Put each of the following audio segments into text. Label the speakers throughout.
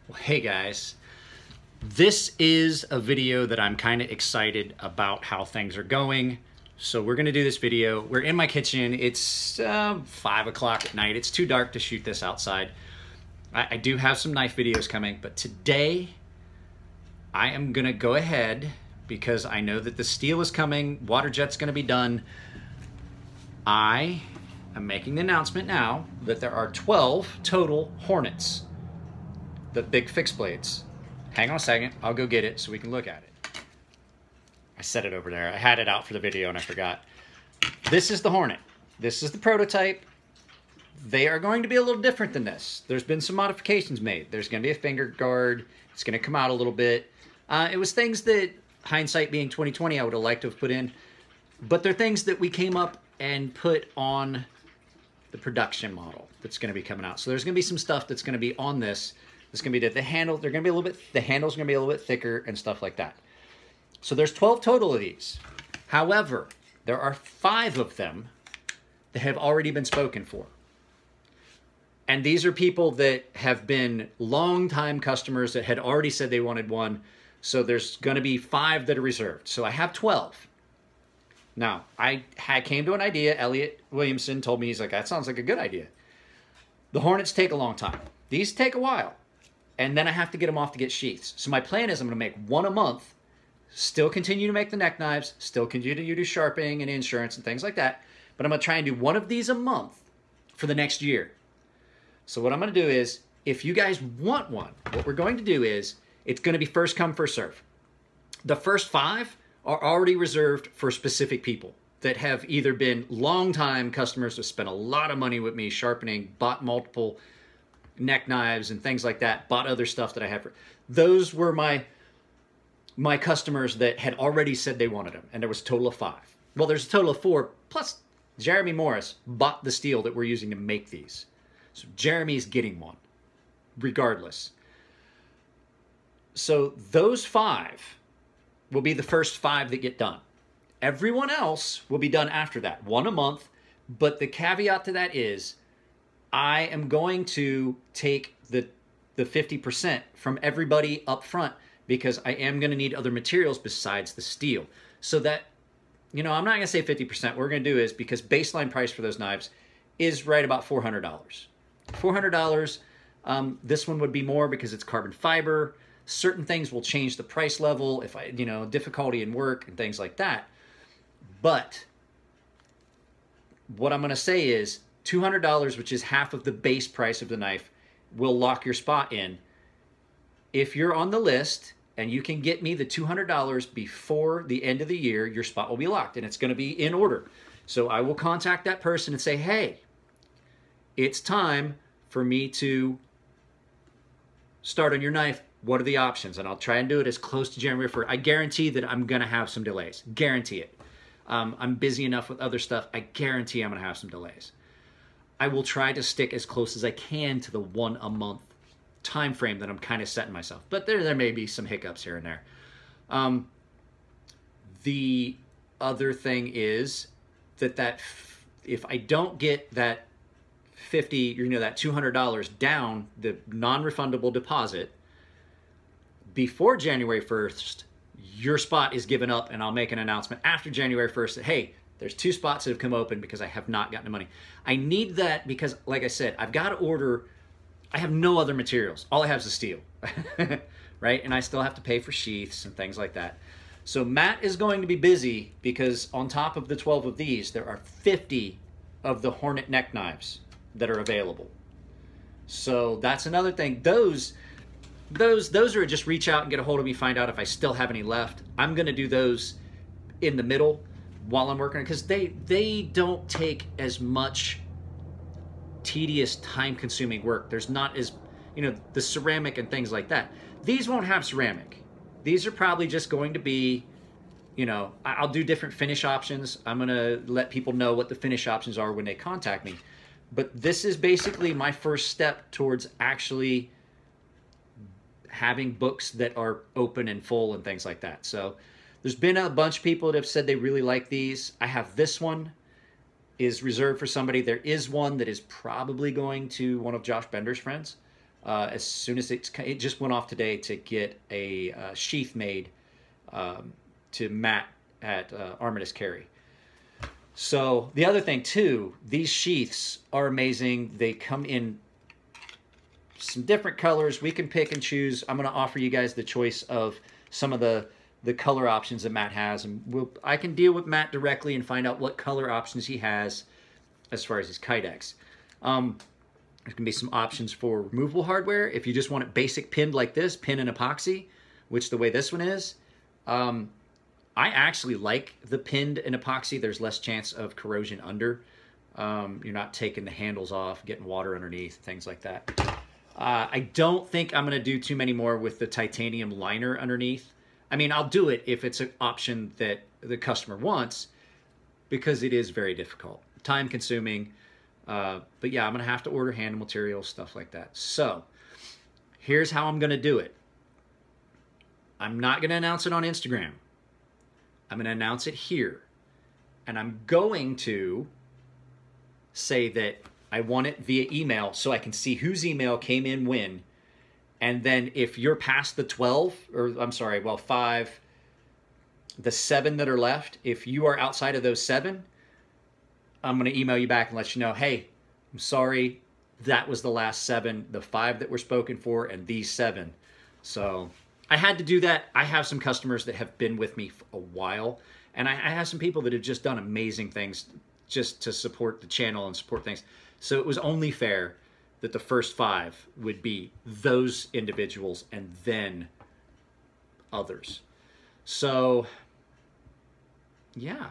Speaker 1: Well, hey guys, this is a video that I'm kind of excited about how things are going. So we're gonna do this video. We're in my kitchen. It's 5 o'clock at night. It's too dark to shoot this outside. I do have some knife videos coming, but today I am gonna go ahead because I know that the steel is coming, water jet's gonna be done. I am making the announcement now that there are 12 total Hornets. The big fixed blades. Hang on a second, I'll go get it so we can look at it. I set it over there. I had it out for the video and I forgot. This is the Hornet. This is the prototype. They are going to be a little different than this. There's been some modifications made. There's going to be a finger guard. It's going to come out a little bit. It was things that, hindsight being 2020, I would have liked to have put in. But they're things that we came up and put on the production model that's going to be coming out. So there's going to be some stuff that's going to be on this. It's going to be the handle. They're going to be a little bit. The handle's going to be a little bit thicker and stuff like that. So there's 12 total of these. However, there are 5 of them that have already been spoken for. And these are people that have been long-time customers that had already said they wanted one. So there's going to be 5 that are reserved. So I have 12. Now, I came to an idea. Elliot Williamson told me, he's like, that sounds like a good idea. The Hornets take a long time. These take a while. And then I have to get them off to get sheaths. So my plan is I'm going to make one a month, still continue to make the neck knives, still continue to do sharpening and insurance and things like that. But I'm going to try and do one of these a month for the next year. So what I'm going to do is, if you guys want one, what we're going to do is, it's going to be first come, first serve. The first 5 are already reserved for specific people that have either been long-time customers that spent a lot of money with me sharpening, bought multiple neck knives and things like that, bought other stuff that I have. Those were my customers that had already said they wanted them, and there was a total of 5. Well, there's a total of 4, plus Jeremy Morris bought the steel that we're using to make these. So Jeremy's getting one, regardless. So those 5 will be the first 5 that get done. Everyone else will be done after that, one a month, but the caveat to that is I am going to take the 50% from everybody up front because I am going to need other materials besides the steel. So that, you know, I'm not going to say 50%. What we're going to do is, because baseline price for those knives is right about $400. $400, this one would be more because it's carbon fiber. Certain things will change the price level if I, you know, difficulty in work and things like that. But what I'm going to say is $200, which is half of the base price of the knife, will lock your spot in. If you're on the list and you can get me the $200 before the end of the year, your spot will be locked and it's going to be in order. So I will contact that person and say, hey, it's time for me to start on your knife. What are the options? And I'll try and do it as close to January 1st. I guarantee that I'm going to have some delays. Guarantee it. I'm busy enough with other stuff. I guarantee I'm going to have some delays. I will try to stick as close as I can to the one a month time frame that I'm kind of setting myself. But there may be some hiccups here and there. The other thing is that if I don't get that 50, you know, that $200 down, the non-refundable deposit, before January 1st, your spot is given up, and I'll make an announcement after January 1st that, hey, there's 2 spots that have come open because I have not gotten the money. I need that because, like I said, I've got to order. I have no other materials. All I have is the steel, right? And I still have to pay for sheaths and things like that. So Matt is going to be busy because on top of the 12 of these, there are 50 of the Hornet neck knives that are available. So that's another thing. Those are just reach out and get a hold of me, find out if I still have any left. I'm going to do those in the middle while I'm working, because they don't take as much tedious, time-consuming work. There's not as, you know, the ceramic and things like that. These won't have ceramic. These are probably just going to be, you know, I'll do different finish options. I'm going to let people know what the finish options are when they contact me. But this is basically my first step towards actually having books that are open and full and things like that. So there's been a bunch of people that have said they really like these. I have this one is reserved for somebody. There is one that is probably going to one of Josh Bender's friends. as soon as it just went off today to get a sheath made to Matt at Armitage Carry. So the other thing too, these sheaths are amazing. They come in some different colors. We can pick and choose. I'm going to offer you guys the choice of some of the color options that Matt has, and I can deal with Matt directly and find out what color options he has as far as his Kydex. There's going to be some options for removable hardware. If you just want it basic pinned like this, pin and epoxy, which the way this one is, I actually like the pinned and epoxy. There's less chance of corrosion under. You're not taking the handles off, getting water underneath, things like that. I don't think I'm going to do too many more with the titanium liner underneath. I mean, I'll do it if it's an option that the customer wants, because it is very difficult, time consuming. But yeah, I'm going to have to order hand materials, stuff like that. So here's how I'm going to do it. I'm not going to announce it on Instagram. I'm going to announce it here. And I'm going to say that I want it via email so I can see whose email came in when. And then if you're past the 12, or I'm sorry, well, 5, the 7 that are left, if you are outside of those 7, I'm going to email you back and let you know, hey, I'm sorry, that was the last 7, the 5 that were spoken for, and these 7. So I had to do that. I have some customers that have been with me for a while, and I have some people that have just done amazing things just to support the channel and support things. So it was only fair that the first 5 would be those individuals and then others. So yeah,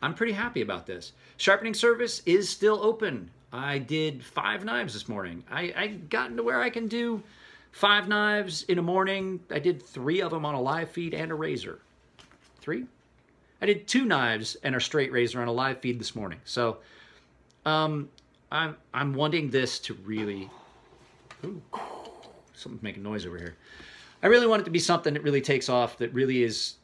Speaker 1: I'm pretty happy about this. Sharpening service is still open. I did 5 knives this morning. I gotten to where I can do 5 knives in a morning. I did 3 of them on a live feed and a razor. 3? I did 2 knives and a straight razor on a live feed this morning. So I'm wanting this to really, ooh, something's making noise over here. I really want it to be something that really takes off, that really is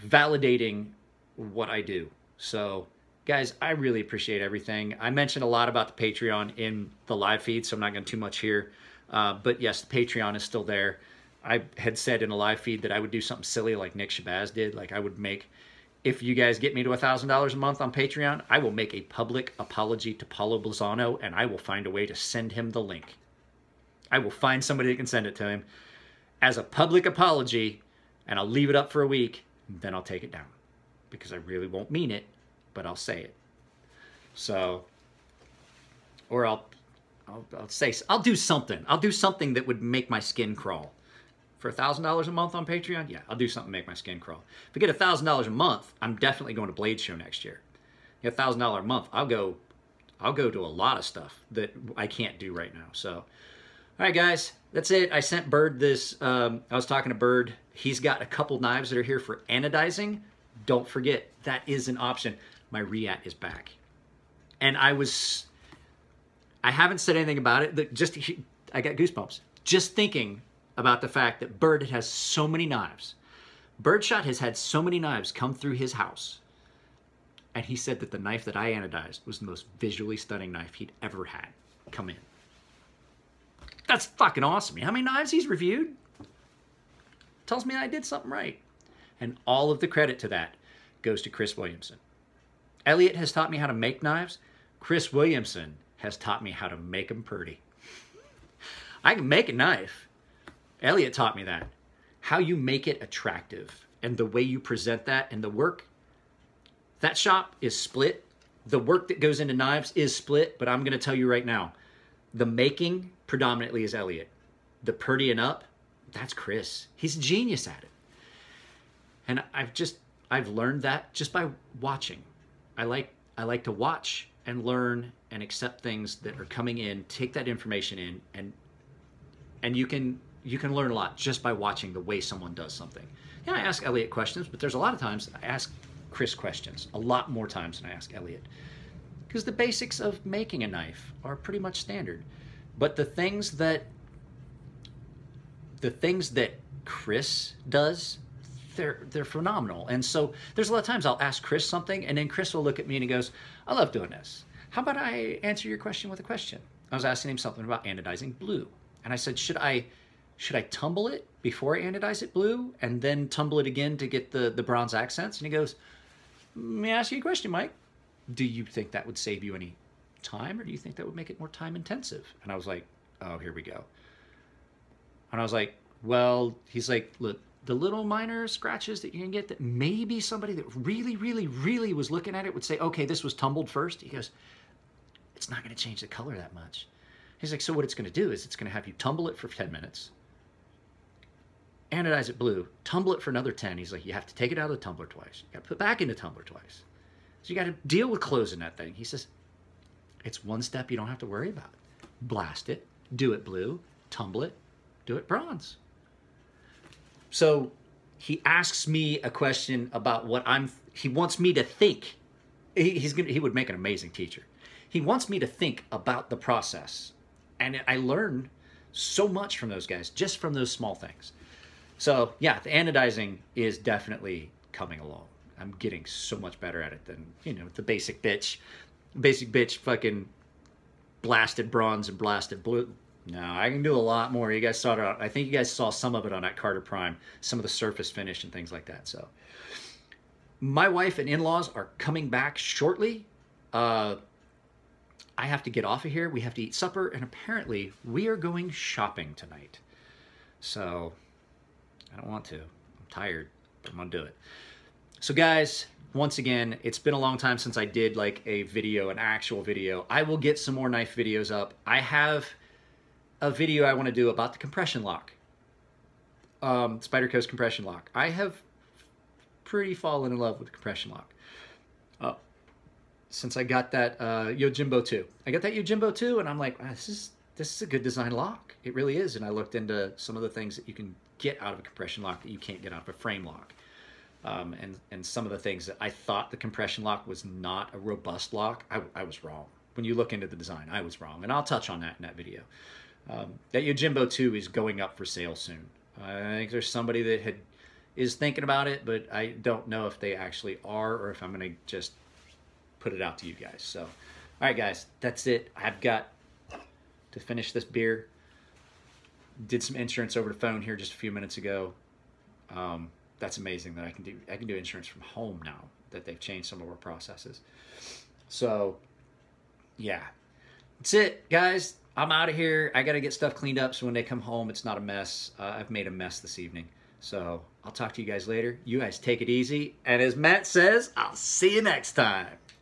Speaker 1: validating what I do. So guys, I really appreciate everything. I mentioned a lot about the Patreon in the live feed, so I'm not going to too much here. But yes, the Patreon is still there. I had said in a live feed that I would do something silly like Nick Shabazz did. Like I would make, if you guys get me to $1,000 a month on Patreon, I will make a public apology to Paulo Blazano, and I will find a way to send him the link. I will find somebody that can send it to him as a public apology, and I'll leave it up for a week, and then I'll take it down. Because I really won't mean it, but I'll say it. So, or I'll do something. I'll do something that would make my skin crawl. For $1,000 a month on Patreon, yeah, I'll do something to make my skin crawl. If I get $1,000 a month, I'm definitely going to Blade Show next year. Get $1,000 a month, I'll go to a lot of stuff that I can't do right now. So, all right, guys, that's it. I sent Bird this. I was talking to Bird. He's got a couple knives that are here for anodizing. Don't forget, that is an option. My Riat is back, and I haven't said anything about it. I got goosebumps just thinking about the fact that Bird has so many knives. Birdshot has had so many knives come through his house. And he said that the knife that I anodized was the most visually stunning knife he'd ever had come in. That's fucking awesome. You know how many knives he's reviewed? Tells me I did something right. And all of the credit to that goes to Chris Williamson. Elliot has taught me how to make knives. Chris Williamson has taught me how to make them pretty. I can make a knife. Elliot taught me that. How you make it attractive and the way you present that and the work. That shop is split. The work that goes into knives is split, but I'm going to tell you right now, the making predominantly is Elliot. The prettying up, that's Chris. He's a genius at it. And I've learned that just by watching. I like to watch and learn and accept things that are coming in, take that information in, and you can learn a lot just by watching the way someone does something. Yeah, I ask Elliot questions, but there's a lot of times I ask Chris questions, a lot more times than I ask Elliot. Because the basics of making a knife are pretty much standard. But the things that Chris does, they're phenomenal. And so there's a lot of times I'll ask Chris something, and then Chris will look at me and he goes, I love doing this. How about I answer your question with a question? I was asking him something about anodizing blue. And I said, should I tumble it before I anodize it blue and then tumble it again to get the bronze accents? And he goes, let me ask you a question, Mike. Do you think that would save you any time, or do you think that would make it more time intensive? And I was like, oh, here we go. And I was like, well, he's like, look, the little minor scratches that you can get that maybe somebody that really, really, really was looking at it would say, okay, this was tumbled first. He goes, it's not going to change the color that much. He's like, so what it's going to do is it's going to have you tumble it for 10 minutes, anodize it blue, tumble it for another 10. He's like, you have to take it out of the tumbler twice. You got to put it back in the tumbler twice. So you got to deal with closing that thing. He says, it's one step you don't have to worry about. Blast it, do it blue, tumble it, do it bronze. So he asks me a question about what he wants me to think. He would make an amazing teacher. He wants me to think about the process. And I learned so much from those guys, just from those small things. So yeah, the anodizing is definitely coming along. I'm getting so much better at it than, you know, the basic bitch. Basic bitch fucking blasted bronze and blasted blue. No, I can do a lot more. You guys saw it. I think you guys saw some of it on that Carter Prime, some of the surface finish and things like that. So my wife and in-laws are coming back shortly. I have to get off of here. We have to eat supper, and apparently we are going shopping tonight. So I don't want to. I'm tired, but I'm gonna do it. So guys, once again, it's been a long time since I did like a video, an actual video. I will get some more knife videos up. I have a video I want to do about the compression lock, Spyderco's compression lock. I have pretty fallen in love with the compression lock since I got that Yojimbo 2. I got that Yojimbo 2, and I'm like, wow, this is a good design lock. It really is. And I looked into some of the things that you can get out of a compression lock that you can't get out of a frame lock. And some of the things that I thought the compression lock was not a robust lock, I was wrong. When you look into the design, I was wrong. And I'll touch on that in that video. That Yojimbo 2 is going up for sale soon. I think there's somebody that is thinking about it, but I don't know if they actually are or if I'm going to just put it out to you guys. So, all right, guys, that's it. I've got to finish this beer. Did some insurance over the phone here just a few minutes ago. That's amazing that I can do insurance from home now that they've changed some of our processes. So, yeah, that's it, guys. I'm out of here. I got to get stuff cleaned up so when they come home, it's not a mess. I've made a mess this evening. So I'll talk to you guys later. You guys take it easy. And as Matt says, I'll see you next time.